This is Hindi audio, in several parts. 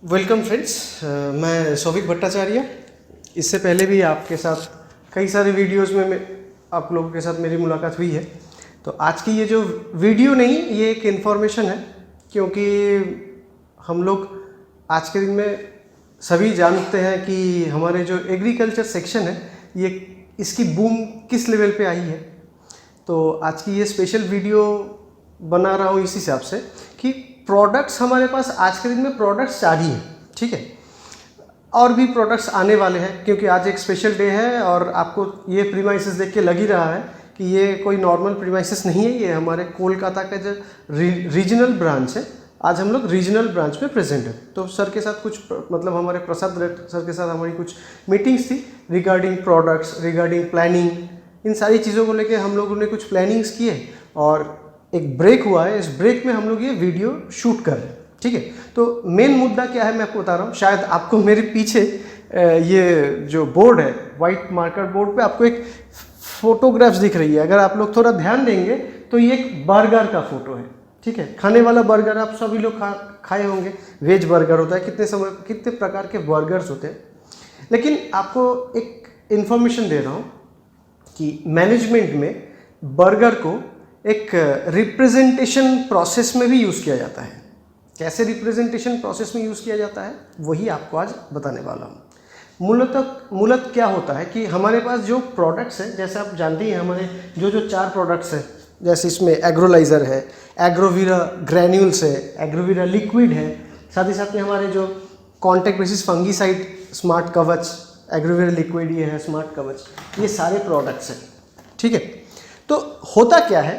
वेलकम फ्रेंड्स, मैं सौविक भट्टाचार्य। इससे पहले भी आपके साथ कई सारे वीडियोस में आप लोगों के साथ मेरी मुलाकात हुई है। तो आज की ये जो वीडियो नहीं, ये एक इन्फॉर्मेशन है, क्योंकि हम लोग आज के दिन में सभी जानते हैं कि हमारे जो एग्रीकल्चर सेक्शन है, ये इसकी बूम किस लेवल पे आई है। तो आज की ये स्पेशल वीडियो बना रहा हूँ इस हिसाब से कि प्रोडक्ट्स हमारे पास आज के दिन में प्रोडक्ट्स जारी हैं, ठीक है, और भी प्रोडक्ट्स आने वाले हैं, क्योंकि आज एक स्पेशल डे है और आपको ये प्रीमाइसेस देख के लग ही रहा है कि ये कोई नॉर्मल प्रीमाइसेस नहीं है। ये हमारे कोलकाता का जो रीजनल ब्रांच है, आज हम लोग रीजनल ब्रांच में प्रेजेंट है। तो सर के साथ कुछ मतलब हमारे प्रसाद सर के साथ हमारी कुछ मीटिंग्स थी रिगार्डिंग प्रोडक्ट्स, रिगार्डिंग प्लानिंग, इन सारी चीज़ों को लेके हम लोगों ने कुछ प्लानिंग्स किए और एक ब्रेक हुआ है। इस ब्रेक में हम लोग ये वीडियो शूट कर रहे हैं, ठीक है। तो मेन मुद्दा क्या है मैं आपको बता रहा हूँ। शायद आपको मेरे पीछे ये जो बोर्ड है, वाइट मार्कर बोर्ड पे आपको एक फोटोग्राफ्स दिख रही है। अगर आप लोग थोड़ा ध्यान देंगे तो ये एक बर्गर का फोटो है, ठीक है। खाने वाला बर्गर आप सभी लोग खाए होंगे। वेज बर्गर होता है, कितने प्रकार के बर्गर्स होते हैं। लेकिन आपको एक इन्फॉर्मेशन दे रहा हूँ कि मैनेजमेंट में बर्गर को एक रिप्रेजेंटेशन प्रोसेस में भी यूज़ किया जाता है। कैसे रिप्रेजेंटेशन प्रोसेस में यूज़ किया जाता है वही आपको आज बताने वाला हूँ। मूलतः क्या होता है कि हमारे पास जो प्रोडक्ट्स हैं, जैसे आप जानते ही हैं, हमारे जो 4 प्रोडक्ट्स हैं, जैसे इसमें एग्रोलाइजर है, एग्रोवीरा ग्रैन्यूल्स है, एग्रोवीरा लिक्विड है, साथ ही साथ में हमारे जो कॉन्टैक्ट बेसिस फंगीसाइड स्मार्ट कवच, एग्रोवीरा लिक्विड ये है स्मार्ट कवच, ये सारे प्रोडक्ट्स हैं, ठीक है। तो होता क्या है,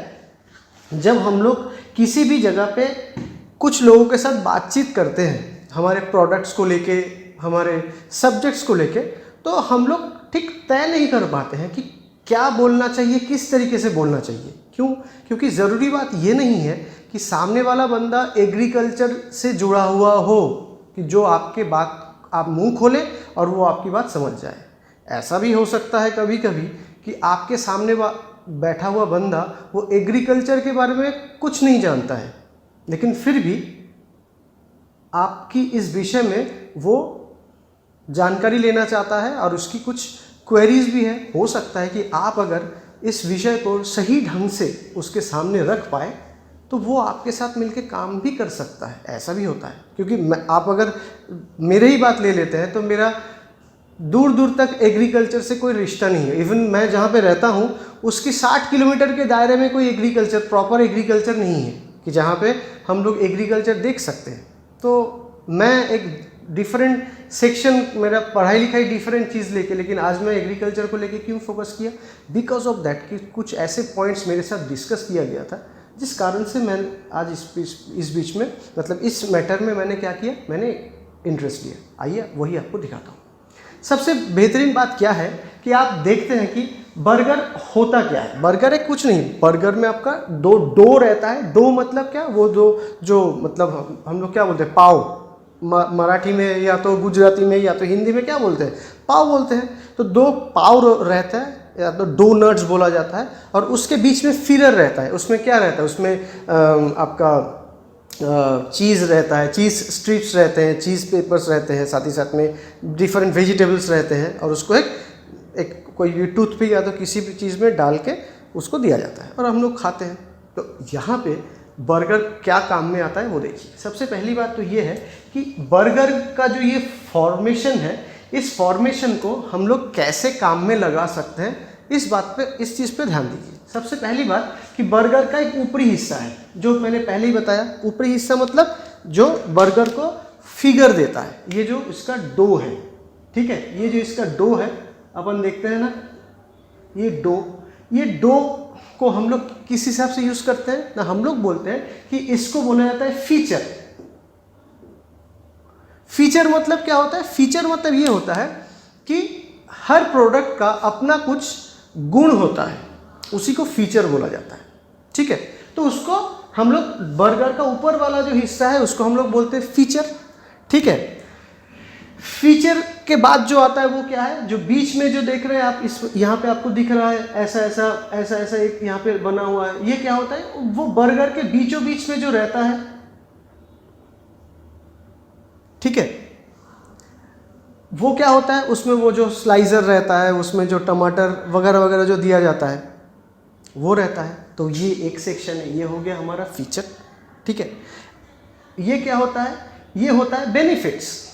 जब हम लोग किसी भी जगह पे कुछ लोगों के साथ बातचीत करते हैं हमारे प्रोडक्ट्स को लेके, हमारे सब्जेक्ट्स को लेके, तो हम लोग ठीक तय नहीं कर पाते हैं कि क्या बोलना चाहिए, किस तरीके से बोलना चाहिए। क्यों? क्योंकि ज़रूरी बात ये नहीं है कि सामने वाला बंदा एग्रीकल्चर से जुड़ा हुआ हो कि जो आपके बात आप मुंह खोले और वो आपकी बात समझ जाए। ऐसा भी हो सकता है कभी कभी कि आपके सामने बैठा हुआ बंदा वो एग्रीकल्चर के बारे में कुछ नहीं जानता है, लेकिन फिर भी आपकी इस विषय में वो जानकारी लेना चाहता है और उसकी कुछ क्वेरीज भी है। हो सकता है कि आप अगर इस विषय को सही ढंग से उसके सामने रख पाए तो वो आपके साथ मिलकर काम भी कर सकता है। ऐसा भी होता है, क्योंकि आप अगर मेरे ही बात ले लेते हैं तो मेरा दूर दूर तक एग्रीकल्चर से कोई रिश्ता नहीं है। इवन मैं जहाँ पे रहता हूँ उसकी 60 किलोमीटर के दायरे में कोई एग्रीकल्चर, प्रॉपर एग्रीकल्चर नहीं है कि जहाँ पे हम लोग एग्रीकल्चर देख सकते हैं। तो मैं एक डिफरेंट सेक्शन, मेरा पढ़ाई लिखाई डिफरेंट चीज़ लेके, लेकिन आज मैं एग्रीकल्चर को लेके क्यों फोकस किया, बिकॉज ऑफ दैट कि कुछ ऐसे पॉइंट्स मेरे साथ डिस्कस किया गया था, जिस कारण से मैं आज इस बीच में, मतलब इस मैटर में मैंने क्या किया, मैंने इंटरेस्ट लिया। आइए वही आपको दिखाता हूँ। सबसे बेहतरीन बात क्या है कि आप देखते हैं कि बर्गर होता क्या है। बर्गर है कुछ नहीं, बर्गर में आपका डो रहता है। डो मतलब क्या, वो जो मतलब हम लोग क्या बोलते हैं, पाव, मराठी में या तो गुजराती में या तो हिंदी में क्या बोलते हैं, पाव बोलते हैं। तो 2 पाव रहता है या तो डोनट्स बोला जाता है, और उसके बीच में फिलर रहता है। उसमें क्या रहता है, उसमें आपका चीज़ रहता है, चीज़ स्ट्रिप्स रहते हैं, चीज़ पेपर्स रहते हैं, साथ ही साथ में डिफरेंट वेजिटेबल्स रहते हैं, और उसको एक कोई भी टूथपिक या तो किसी भी चीज़ में डाल के उसको दिया जाता है और हम लोग खाते हैं। तो यहाँ पे बर्गर क्या काम में आता है वो देखिए। सबसे पहली बात तो ये है कि बर्गर का जो ये फॉर्मेशन है, इस फॉर्मेशन को हम लोग कैसे काम में लगा सकते हैं, इस बात पे, इस चीज़ पे ध्यान दीजिए। सबसे पहली बात कि बर्गर का एक ऊपरी हिस्सा है, जो मैंने पहले ही बताया। ऊपरी हिस्सा मतलब जो बर्गर को फिगर देता है, ये जो इसका डो है, ठीक है, ये जो इसका डो है, अपन देखते हैं ना, ये डो को हम लोग किस हिसाब से यूज़ करते हैं ना, हम लोग बोलते हैं कि इसको बोला जाता है फीचर। फीचर मतलब क्या होता है? फीचर मतलब ये होता है कि हर प्रोडक्ट का अपना कुछ गुण होता है, उसी को फीचर बोला जाता है, ठीक है। तो उसको हम लोग, बर्गर का ऊपर वाला जो हिस्सा है उसको हम लोग बोलते हैं फीचर, ठीक है। फीचर के बाद जो आता है वो क्या है, जो बीच में जो देख रहे हैं आप, इस यहाँ पे आपको दिख रहा है ऐसा ऐसा ऐसा ऐसा एक यहाँ पे बना हुआ है, ये क्या होता है, वो बर्गर के बीचों बीच में जो रहता है, ठीक है। वो क्या होता है, उसमें वो जो स्लाइसर रहता है, उसमें जो टमाटर वगैरह वगैरह जो दिया जाता है वो रहता है। तो ये एक सेक्शन है, ये हो गया हमारा फीचर। ठीक है। ये क्या होता है, ये होता है बेनिफिट्स।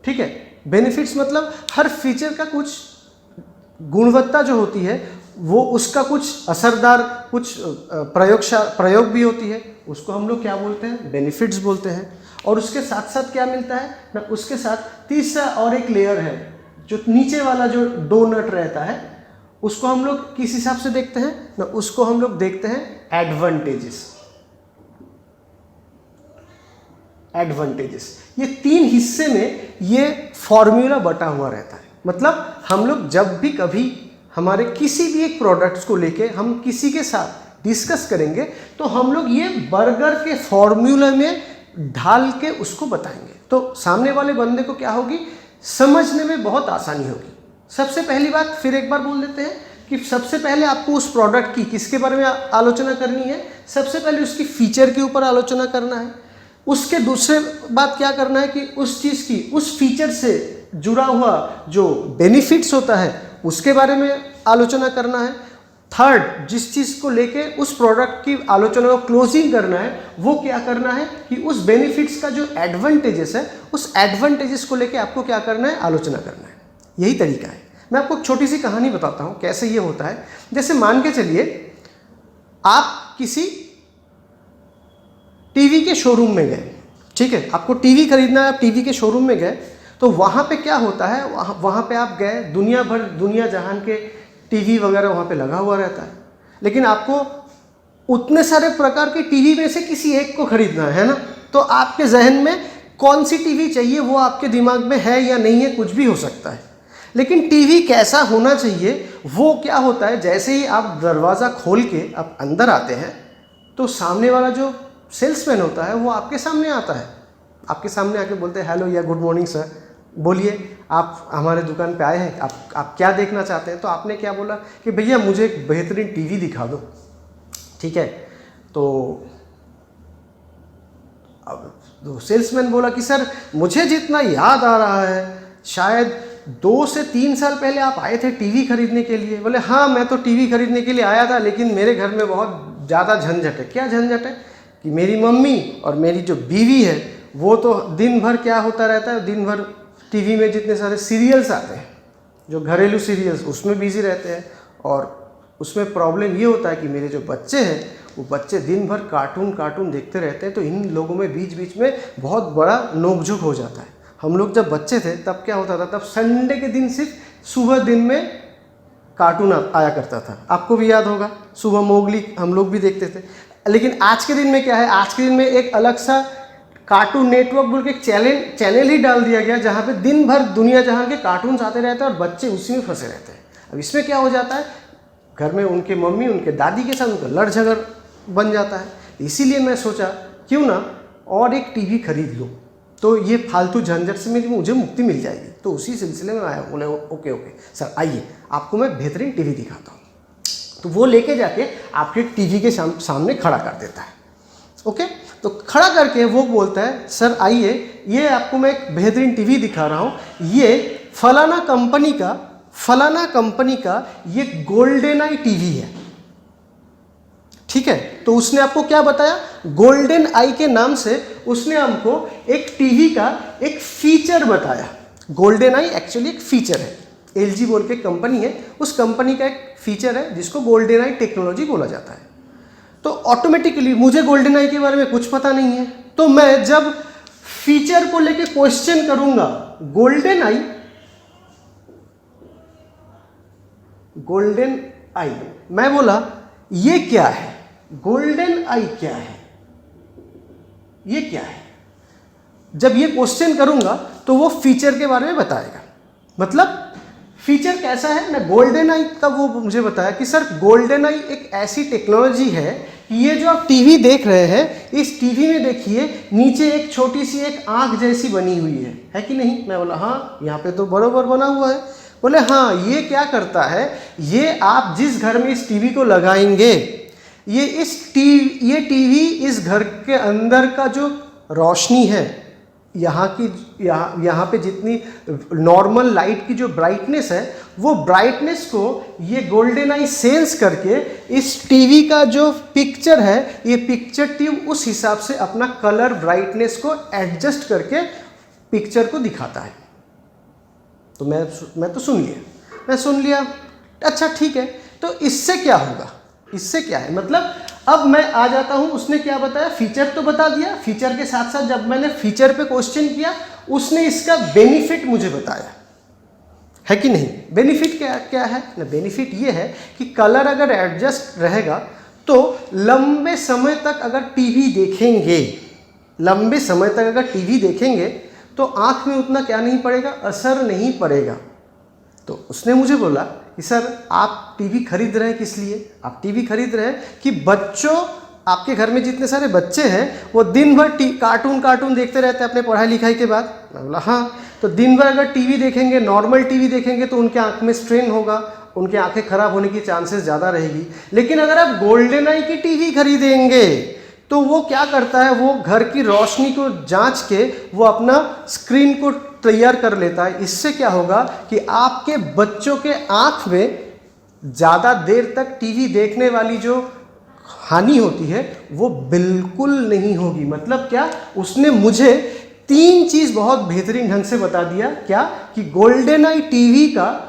ठीक है। बेनिफिट्स मतलब हर फीचर का कुछ गुणवत्ता जो होती है वो उसका कुछ असरदार कुछ प्रयोग भी होती है, उसको हम लोग क्या बोलते हैं, बेनिफिट्स बोलते हैं। और उसके साथ साथ क्या मिलता है ना, उसके साथ तीसरा और एक लेयर है, जो नीचे वाला जो डोनट रहता है उसको हम लोग किस हिसाब से देखते हैं ना, उसको हम लोग देखते हैं एडवांटेजेस। एडवांटेजेस, ये 3 हिस्से में ये फॉर्मूला बटा हुआ रहता है। मतलब हम लोग जब भी कभी हमारे किसी भी एक प्रोडक्ट्स को लेके हम किसी के साथ डिस्कस करेंगे तो हम लोग ये बर्गर के फॉर्मूला में ढाल के उसको बताएंगे, तो सामने वाले बंदे को क्या होगी, समझने में बहुत आसानी होगी। सबसे पहली बात फिर एक बार बोल देते हैं कि सबसे पहले आपको उस प्रोडक्ट की किसके बारे में आलोचना करनी है, सबसे पहले उसकी फीचर के ऊपर आलोचना करना है। उसके दूसरे बात क्या करना है कि उस चीज़ की, उस फीचर से जुड़ा हुआ जो बेनिफिट्स होता है उसके बारे में आलोचना करना है। थर्ड, जिस चीज़ को लेके उस प्रोडक्ट की आलोचना को क्लोजिंग करना है वो क्या करना है कि उस बेनिफिट्स का जो एडवांटेजेस है उस एडवांटेजेस को लेके आपको क्या करना है, आलोचना करना है। यही तरीका है। मैं आपको एक छोटी सी कहानी बताता हूँ कैसे ये होता है। जैसे मान के चलिए आप किसी टीवी के शोरूम में गए, ठीक है, आपको टीवी खरीदना है, आप टीवी के शोरूम में गए, तो वहाँ पे क्या होता है, वहाँ पे आप गए, दुनिया जहान के टीवी वगैरह वहाँ पे लगा हुआ रहता है, लेकिन आपको उतने सारे प्रकार के टीवी में से किसी एक को खरीदना है ना, तो आपके जहन में कौन सी टीवी चाहिए वो आपके दिमाग में है या नहीं है, कुछ भी हो सकता है। लेकिन टीवी कैसा होना चाहिए वो क्या होता है, जैसे ही आप दरवाज़ा खोल के आप अंदर आते हैं तो सामने वाला जो सेल्समैन होता है वो आपके सामने आता है, आपके सामने आके बोलते हैं हेलो या गुड मॉर्निंग सर, बोलिए आप हमारे दुकान पे आए हैं, आप क्या देखना चाहते हैं। तो आपने क्या बोला कि भैया मुझे एक बेहतरीन टीवी दिखा दो। ठीक है, तो अब सेल्समैन बोला कि सर मुझे जितना याद आ रहा है शायद 2 से 3 साल पहले आप आए थे टीवी खरीदने के लिए। बोले हाँ मैं तो टीवी खरीदने के लिए आया था, लेकिन मेरे घर में बहुत ज़्यादा झंझट है। क्या झंझट है कि मेरी मम्मी और मेरी जो बीवी है वो तो दिन भर क्या होता रहता है, दिन भर टीवी में जितने सारे सीरियल्स आते हैं जो घरेलू सीरियल्स उसमें बिजी रहते हैं, और उसमें प्रॉब्लम ये होता है कि मेरे जो बच्चे हैं वो बच्चे दिन भर कार्टून देखते रहते हैं। तो इन लोगों में बीच बीच में बहुत बड़ा नोकझोंक हो जाता है। हम लोग जब बच्चे थे तब क्या होता था, तब संडे के दिन सिर्फ सुबह दिन में कार्टून आया करता था, आपको भी याद होगा, सुबह मोगली हम लोग भी देखते थे। लेकिन आज के दिन में क्या है, आज के दिन में एक अलग सा कार्टून नेटवर्क बोल के एक चैनल ही डाल दिया गया जहाँ पे दिन भर दुनिया जहाँ के कार्टून्स आते रहते हैं और बच्चे उसी में फंसे रहते हैं। अब इसमें क्या हो जाता है, घर में उनके मम्मी उनके दादी के साथ उनका लड़ झगड़ बन जाता है। इसीलिए मैं सोचा क्यों ना और एक टीवी खरीद लूँ, तो ये फालतू झंझट से मुझे मुक्ति मिल जाएगी। तो उसी सिलसिले में आया, बोले ओके सर आइए आपको मैं बेहतरीन टीवी दिखाता हूँ। तो वो लेके जाके आपके टीवी के सामने खड़ा कर देता है। ओके, तो खड़ा करके वो बोलता है सर आइए ये आपको मैं एक बेहतरीन टीवी दिखा रहा हूँ, ये फलाना कंपनी का ये गोल्डन आई टीवी है। ठीक है, तो उसने आपको क्या बताया, गोल्डन आई के नाम से उसने हमको एक टीवी का एक फीचर बताया। गोल्डन आई एक्चुअली एक फीचर है, LG बोल के कंपनी है, उस कंपनी का एक फीचर है जिसको गोल्डन आई टेक्नोलॉजी बोला जाता है। तो ऑटोमेटिकली मुझे गोल्डन आई के बारे में कुछ पता नहीं है, तो मैं जब फीचर को लेके क्वेश्चन करूंगा गोल्डन आई, मैं बोला ये क्या है, गोल्डन आई क्या है, ये क्या है, जब ये क्वेश्चन करूंगा तो वो फीचर के बारे में बताएगा। मतलब फीचर कैसा है ना, गोल्डन आई तब वो मुझे बताया कि सर गोल्डन आई एक ऐसी टेक्नोलॉजी है कि ये जो आप टीवी देख रहे हैं, इस टीवी में देखिए नीचे एक छोटी सी एक आंख जैसी बनी हुई है कि नहीं। मैं बोला हाँ यहाँ पे तो बराबर बना हुआ है। बोले हाँ, ये क्या करता है, ये आप जिस घर में इस टीवी को लगाएंगे, ये टीवी इस घर के अंदर का जो रोशनी है, यहाँ पे जितनी नॉर्मल लाइट की जो ब्राइटनेस है, वो ब्राइटनेस को ये गोल्डन आई सेंस करके इस टीवी का जो पिक्चर है, ये पिक्चर ट्यूब उस हिसाब से अपना कलर ब्राइटनेस को एडजस्ट करके पिक्चर को दिखाता है। तो मैं तो सुन लिया, अच्छा ठीक है। तो इससे क्या होगा, इससे क्या है, मतलब अब मैं आ जाता हूं, उसने क्या बताया, फीचर तो बता दिया, फीचर के साथ साथ जब मैंने फीचर पे क्वेश्चन किया, उसने इसका बेनिफिट मुझे बताया, है कि नहीं। बेनिफिट क्या है ना, बेनिफिट ये है कि कलर अगर एडजस्ट रहेगा तो लंबे समय तक अगर टीवी देखेंगे तो आंख में उतना क्या नहीं पड़ेगा, असर नहीं पड़ेगा। तो उसने मुझे बोला कि सर आप टीवी खरीद रहे हैं किस लिए, आप टीवी खरीद रहे हैं कि बच्चों, आपके घर में जितने सारे बच्चे हैं वो दिन भर कार्टून देखते रहते हैं अपने पढ़ाई लिखाई के बाद। मैं बोला हाँ, तो दिन भर अगर टीवी देखेंगे, नॉर्मल टीवी देखेंगे तो उनके आँख में स्ट्रेन होगा, उनकी आंखें खराब होने की चांसेस ज़्यादा रहेगी। लेकिन अगर आप गोल्डन आई की टीवी खरीदेंगे तो वो क्या करता है, वो घर की रोशनी को जांच के वो अपना स्क्रीन को तैयार कर लेता है। इससे क्या होगा कि आपके बच्चों के आँख में ज़्यादा देर तक टीवी देखने वाली जो हानि होती है वो बिल्कुल नहीं होगी। मतलब क्या, उसने मुझे 3 चीज़ बहुत बेहतरीन ढंग से बता दिया। क्या कि गोल्डन आई टीवी का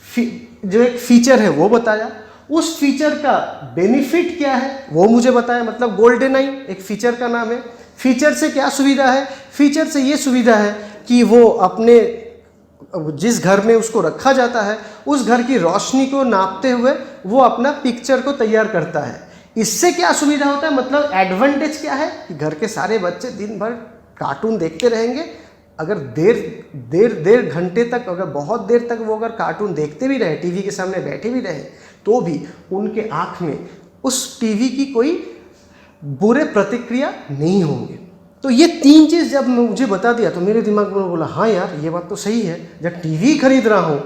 जो एक फीचर है वो बताया, उस फीचर का बेनिफिट क्या है वो मुझे बताया। मतलब गोल्डन आई एक फीचर का नाम है। फीचर से क्या सुविधा है, फीचर से ये सुविधा है कि वो अपने जिस घर में उसको रखा जाता है उस घर की रोशनी को नापते हुए वो अपना पिक्चर को तैयार करता है। इससे क्या सुविधा होता है, मतलब एडवांटेज क्या है कि घर के सारे बच्चे दिन भर कार्टून देखते रहेंगे। अगर देर घंटे तक, अगर बहुत देर तक वो अगर कार्टून देखते भी रहे, टीवी के सामने बैठे भी रहे, तो भी उनके आँख में उस टीवी की कोई बुरे प्रतिक्रिया नहीं होंगे। तो ये 3 चीज़ जब मुझे बता दिया तो मेरे दिमाग में बोला हाँ यार ये बात तो सही है। जब टीवी खरीद रहा हूँ,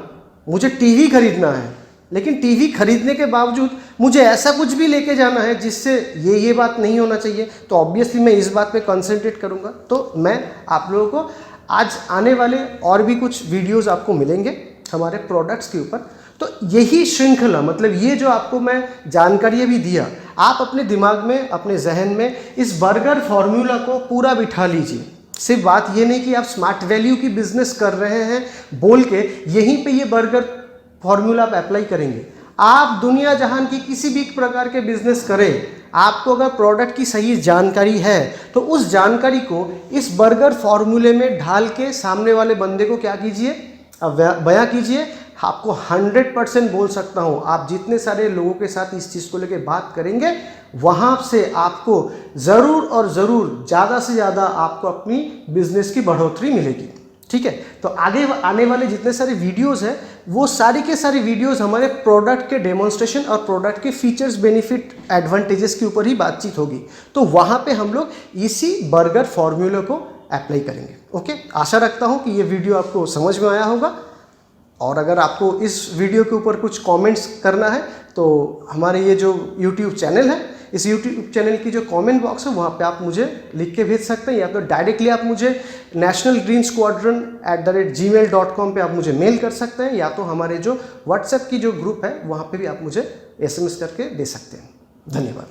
मुझे टीवी खरीदना है, लेकिन टीवी खरीदने के बावजूद मुझे ऐसा कुछ भी लेके जाना है जिससे ये बात नहीं होना चाहिए, तो ऑब्वियसली मैं इस बात पे कंसंट्रेट करूँगा। तो मैं आप लोगों को आज आने वाले और भी कुछ वीडियोस आपको मिलेंगे हमारे प्रोडक्ट्स के ऊपर। तो यही श्रृंखला, मतलब ये जो आपको मैं जानकारी भी दिया, आप अपने दिमाग में, अपने जहन में इस बर्गर फॉर्मूला को पूरा बिठा लीजिए। सिर्फ बात ये नहीं कि आप स्मार्ट वैल्यू की बिजनेस कर रहे हैं बोल के यहीं पे ये बर्गर फॉर्मूला आप अप्लाई करेंगे। आप दुनिया जहान की किसी भी प्रकार के बिजनेस करें, आपको अगर प्रोडक्ट की सही जानकारी है तो उस जानकारी को इस बर्गर फॉर्मूले में ढाल के सामने वाले बंदे को क्या कीजिए, बयां कीजिए। आपको 100% बोल सकता हूँ, आप जितने सारे लोगों के साथ इस चीज़ को लेके बात करेंगे वहाँ से आपको ज़रूर और ज़रूर ज़्यादा से ज़्यादा आपको अपनी बिजनेस की बढ़ोतरी मिलेगी। ठीक है, तो आगे आने वाले जितने सारे वीडियोस हैं वो सारी के सारी वीडियोस हमारे प्रोडक्ट के डेमोन्स्ट्रेशन और प्रोडक्ट के फीचर्स, बेनिफिट, एडवांटेजेस के ऊपर ही बातचीत होगी। तो वहाँ पे हम लोग इसी बर्गर फॉर्मूले को अप्लाई करेंगे। ओके, आशा रखता हूँ कि ये वीडियो आपको समझ में आया होगा। और अगर आपको इस वीडियो के ऊपर कुछ कमेंट्स करना है तो हमारे ये जो YouTube चैनल है, इस YouTube चैनल की जो कमेंट बॉक्स है वहाँ पे आप मुझे लिख के भेज सकते हैं, या तो डायरेक्टली आप मुझे nationalgreensquadron@gmail.com पे आप मुझे मेल कर सकते हैं, या तो हमारे जो WhatsApp की जो ग्रुप है वहाँ पे भी आप मुझे SMS करके दे सकते हैं। धन्यवाद।